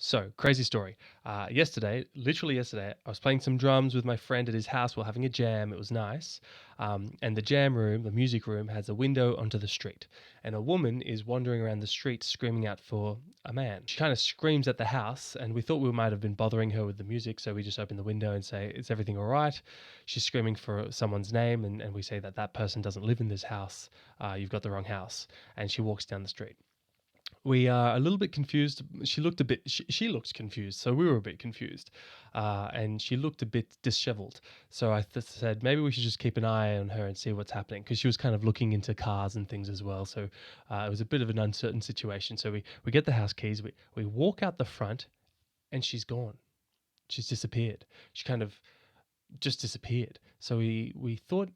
So, crazy story. Literally yesterday, I was playing some drums with my friend at his house. We're having a jam. It was nice. And the jam room, the music room, has a window onto the street. And a woman is wandering around the street screaming out for a man. She kind of screams at the house, and we thought we might have been bothering her with the music. So we just open the window and say, "Is everything all right?" She's screaming for someone's name, and we say that that person doesn't live in this house. You've got the wrong house. And she walks down the street. We are a little bit confused. She looked confused, so we were a bit confused. And she looked a bit disheveled. So said maybe we should just keep an eye on her and see what's happening, because she was kind of looking into cars and things as well. So it was a bit of an uncertain situation. So we get the house keys, we walk out the front, and she's gone. She's disappeared. She kind of just disappeared. So we thought,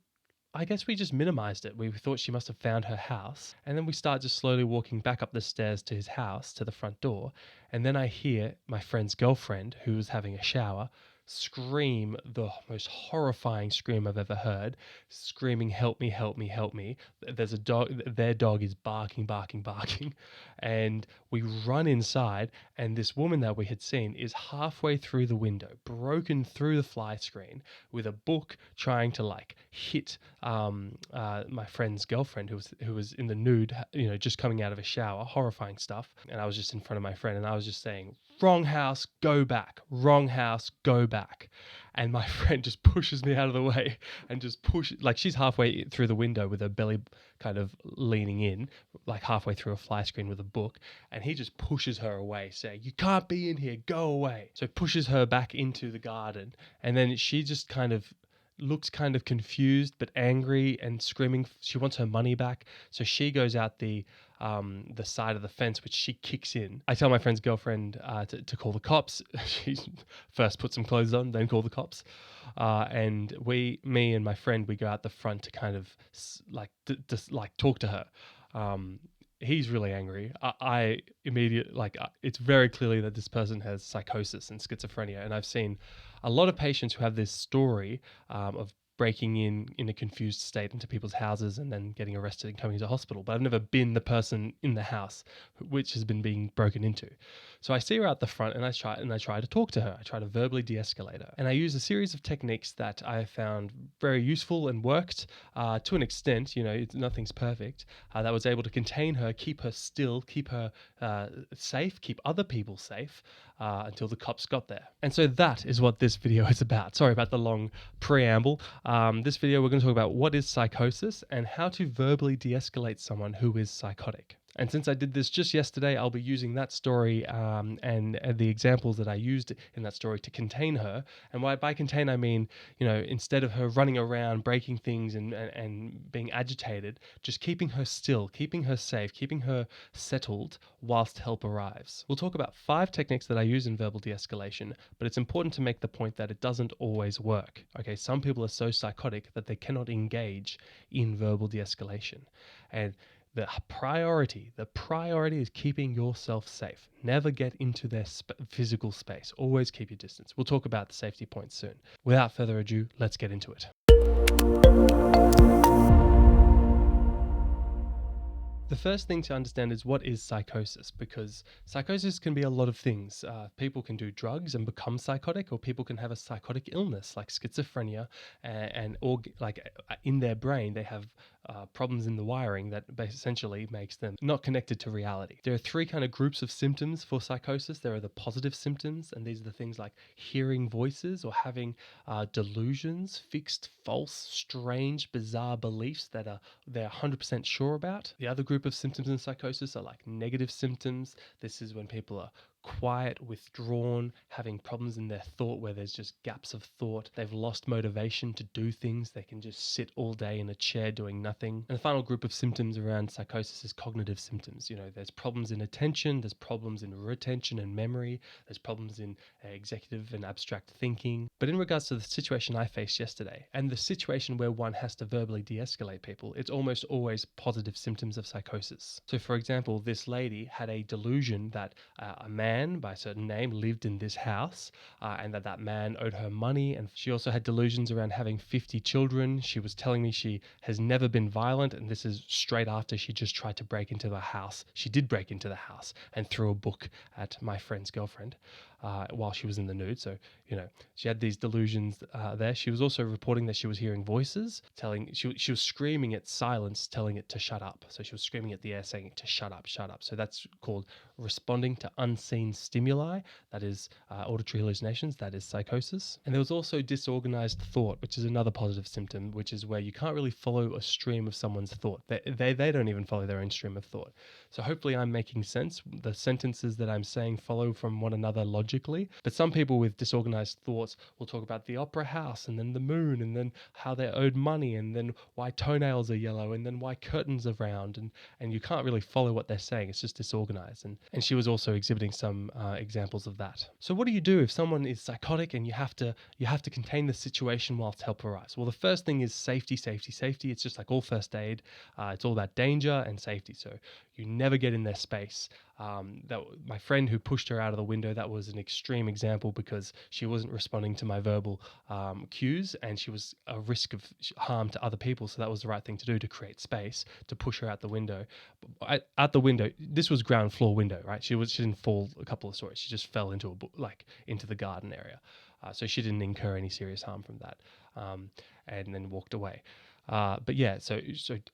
I guess we just minimized it. We thought she must have found her house. And then we start just slowly walking back up the stairs to his house, to the front door. And then I hear my friend's girlfriend, who was having a shower, scream the most horrifying scream I've ever heard, screaming, "Help me, help me, help me." There's a dog, their dog is barking, barking, barking. And we run inside, and this woman that we had seen is halfway through the window, broken through the fly screen, with a book, trying to hit my friend's girlfriend, who was in the nude, just coming out of a shower. Horrifying stuff. And I was just in front of my friend, and I was just saying, "Wrong house, go back. Wrong house, go back." And my friend just pushes me out of the way and just she's halfway through the window with her belly kind of leaning in, like halfway through a fly screen with a book, and he just pushes her away, saying, "You can't be in here, go away." So pushes her back into the garden, and then she just kind of looks kind of confused but angry and screaming. She wants her money back. So she goes out the side of the fence, which she kicks in. I tell my friend's girlfriend to call the cops. She first put some clothes on, then call the cops. And me and my friend, we go out the front to kind of talk to her. He's really angry. I immediately, it's very clearly that this person has psychosis and schizophrenia. And I've seen a lot of patients who have this story of breaking in a confused state into people's houses and then getting arrested and coming to hospital. But I've never been the person in the house which has been being broken into. So I see her out the front, and I try to talk to her. I try to verbally de-escalate her. And I use a series of techniques that I have found very useful and worked to an extent. Nothing's perfect. That was able to contain her, keep her still, keep her safe, keep other people safe until the cops got there. And so that is what this video is about. Sorry about the long preamble. This video, we're going to talk about what is psychosis and how to verbally de-escalate someone who is psychotic. And since I did this just yesterday, I'll be using that story and the examples that I used in that story to contain her. And by contain, I mean, instead of her running around, breaking things and being agitated, just keeping her still, keeping her safe, keeping her settled whilst help arrives. We'll talk about 5 techniques that I use in verbal de-escalation, but it's important to make the point that it doesn't always work. Okay, some people are so psychotic that they cannot engage in verbal de-escalation. And the priority is keeping yourself safe. Never get into their physical space. Always keep your distance. We'll talk about the safety points soon. Without further ado, let's get into it. The first thing to understand is what is psychosis, because psychosis can be a lot of things. People can do drugs and become psychotic, or people can have a psychotic illness like schizophrenia, or in their brain they have problems in the wiring that essentially makes them not connected to reality. There are 3 kind of groups of symptoms for psychosis. There are the positive symptoms, and these are the things like hearing voices or having delusions, fixed, false, strange, bizarre beliefs that they're 100% sure about. The other group of symptoms in psychosis are like negative symptoms. This is when people are quiet, withdrawn, having problems in their thought where there's just gaps of thought. They've lost motivation to do things. They can just sit all day in a chair doing nothing. And the final group of symptoms around psychosis is cognitive symptoms. There's problems in attention, there's problems in retention and memory, there's problems in executive and abstract thinking. But in regards to the situation I faced yesterday, and the situation where one has to verbally de-escalate people, it's almost always positive symptoms of psychosis. So for example, this lady had a delusion that a man man by a certain name lived in this house, and that man owed her money. And she also had delusions around having 50 children. She was telling me she has never been violent, and this is straight after she just tried to break into the house. She did break into the house and threw a book at my friend's girlfriend while she was in the nude. So, she had these delusions there. She was also reporting that she was hearing voices she was screaming at silence, telling it to shut up. So she was screaming at the air, saying to shut up, shut up. So that's called responding to unseen stimuli. That is auditory hallucinations. That is psychosis. And there was also disorganized thought, which is another positive symptom, which is where you can't really follow a stream of someone's thought. They don't even follow their own stream of thought. So hopefully I'm making sense. The sentences that I'm saying follow from one another logically. But some people with disorganized thoughts will talk about the opera house, and then the moon, and then how they're owed money, and then why toenails are yellow, and then why curtains are round, and you can't really follow what they're saying. It's just disorganized. And she was also exhibiting some examples of that. So what do you do if someone is psychotic and you have to contain the situation whilst help arrives? Well, the first thing is safety, safety, safety. It's just like all first aid. It's all about danger and safety. So you never get in their space. That my friend who pushed her out of the window, that was an extreme example because she wasn't responding to my verbal cues, and she was a risk of harm to other people. So that was the right thing to do, to create space, to push her out the window. Out the window, this was ground floor window, right? She didn't fall a couple of stories. She just fell into into the garden area. So she didn't incur any serious harm from that, and then walked away. But yeah, so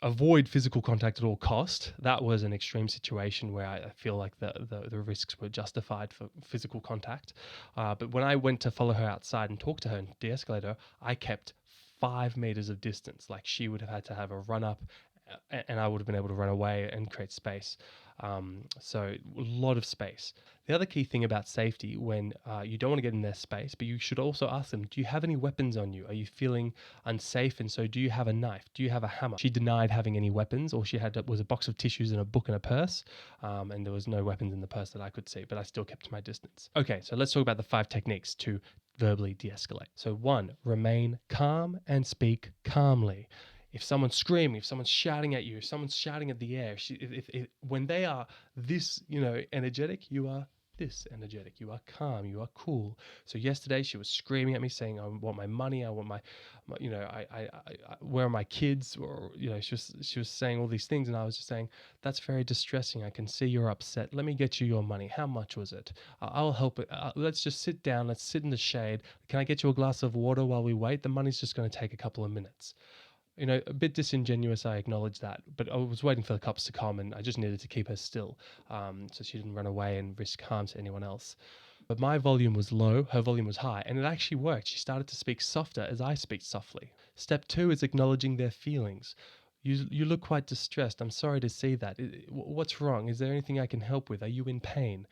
avoid physical contact at all cost. That was an extreme situation where I feel like the risks were justified for physical contact. But when I went to follow her outside and talk to her and de-escalate her, I kept 5 meters of distance. Like, she would have had to have a run up, and I would have been able to run away and create space. So a lot of space. The other key thing about safety, when you don't want to get in their space, but you should also ask them, do you have any weapons on you? Are you feeling unsafe? And so do you have a knife? Do you have a hammer? She denied having any weapons. All she had was a box of tissues and a book and a purse. And there was no weapons in the purse that I could see, but I still kept my distance. Okay, so let's talk about the 5 techniques to verbally de-escalate. So 1, remain calm and speak calmly. If someone's screaming, if someone's shouting at you, if someone's shouting at the air, when they are this, energetic, you are this energetic. You are calm. You are cool. So yesterday she was screaming at me, saying, "I want my money. I want my where are my kids?" Or she was saying all these things, and I was just saying, "That's very distressing. I can see you're upset. Let me get you your money. How much was it? I'll help it. Let's just sit down. Let's sit in the shade. Can I get you a glass of water while we wait? The money's just going to take a couple of minutes." A bit disingenuous, I acknowledge that, but I was waiting for the cops to come, and I just needed to keep her still, so she didn't run away and risk harm to anyone else. But my volume was low, her volume was high, and it actually worked. She started to speak softer as I speak softly. Step 2 is acknowledging their feelings. You look quite distressed. I'm sorry to see that. What's wrong? Is there anything I can help with? Are you in pain?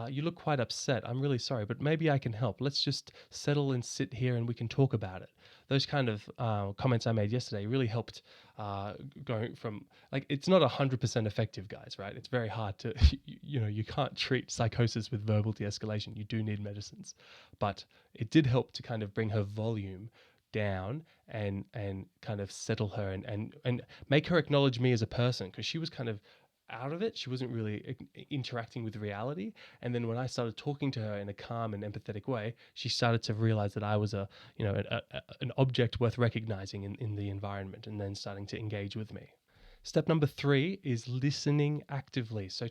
You look quite upset. I'm really sorry, but maybe I can help. Let's just settle and sit here and we can talk about it. Those kind of comments I made yesterday really helped going from, it's not 100% effective, guys, right? It's very hard to, you can't treat psychosis with verbal de-escalation. You do need medicines. But it did help to kind of bring her volume down and kind of settle her and make her acknowledge me as a person, because she was kind of out of it. She wasn't really interacting with reality. And then when I started talking to her in a calm and empathetic way, she started to realize that I was an object worth recognizing in the environment, and then starting to engage with me. Step number 3 is listening actively. So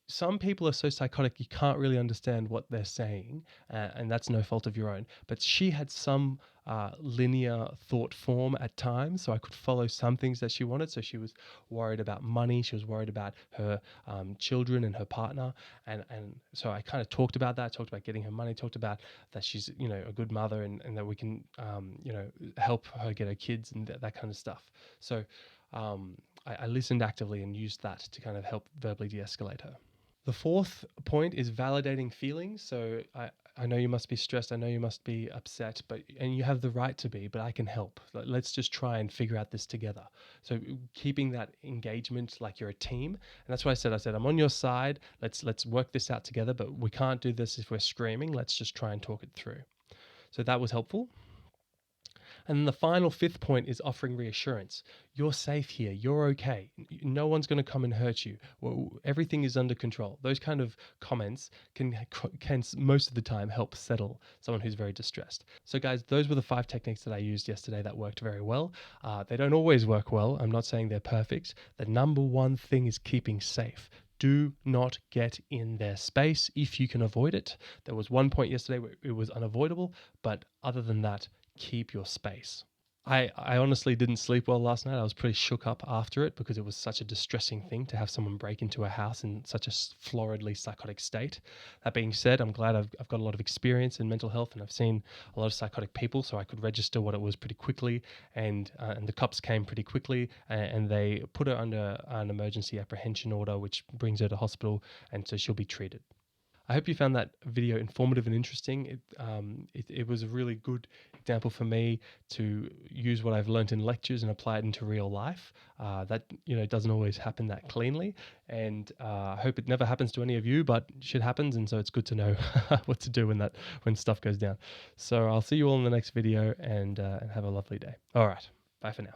some people are so psychotic you can't really understand what they're saying, and that's no fault of your own. But she had some linear thought form at times, so I could follow some things that she wanted. So she was worried about money, she was worried about her children and her partner, and so I kind of talked about that, talked about getting her money, talked about that she's a good mother, and that we can help her get her kids and that kind of stuff. So I listened actively and used that to kind of help verbally de-escalate her. The 4th point is validating feelings. So I know you must be stressed. I know you must be upset, and you have the right to be, but I can help. Let's just try and figure out this together. So keeping that engagement like you're a team. And that's what I said. I said, I'm on your side. Let's work this out together, but we can't do this if we're screaming. Let's just try and talk it through. So that was helpful. And then the final fifth point is offering reassurance. You're safe here. You're okay. No one's going to come and hurt you. Well, everything is under control. Those kind of comments can most of the time help settle someone who's very distressed. So, guys, those were the 5 techniques that I used yesterday that worked very well. They don't always work well. I'm not saying they're perfect. The number one thing is keeping safe. Do not get in their space if you can avoid it. There was one point yesterday where it was unavoidable, but other than that, keep your space. I honestly didn't sleep well last night. I was pretty shook up after it because it was such a distressing thing to have someone break into a house in such a floridly psychotic state. That being said, I'm glad I've got a lot of experience in mental health and I've seen a lot of psychotic people, so I could register what it was pretty quickly. And the cops came pretty quickly and they put her under an emergency apprehension order, which brings her to hospital, and so she'll be treated. I hope you found that video informative and interesting. It was a really good example for me to use what I've learned in lectures and apply it into real life. That doesn't always happen that cleanly, and I hope it never happens to any of you. But shit happens, and so it's good to know what to do when stuff goes down. So I'll see you all in the next video, and have a lovely day. All right, bye for now.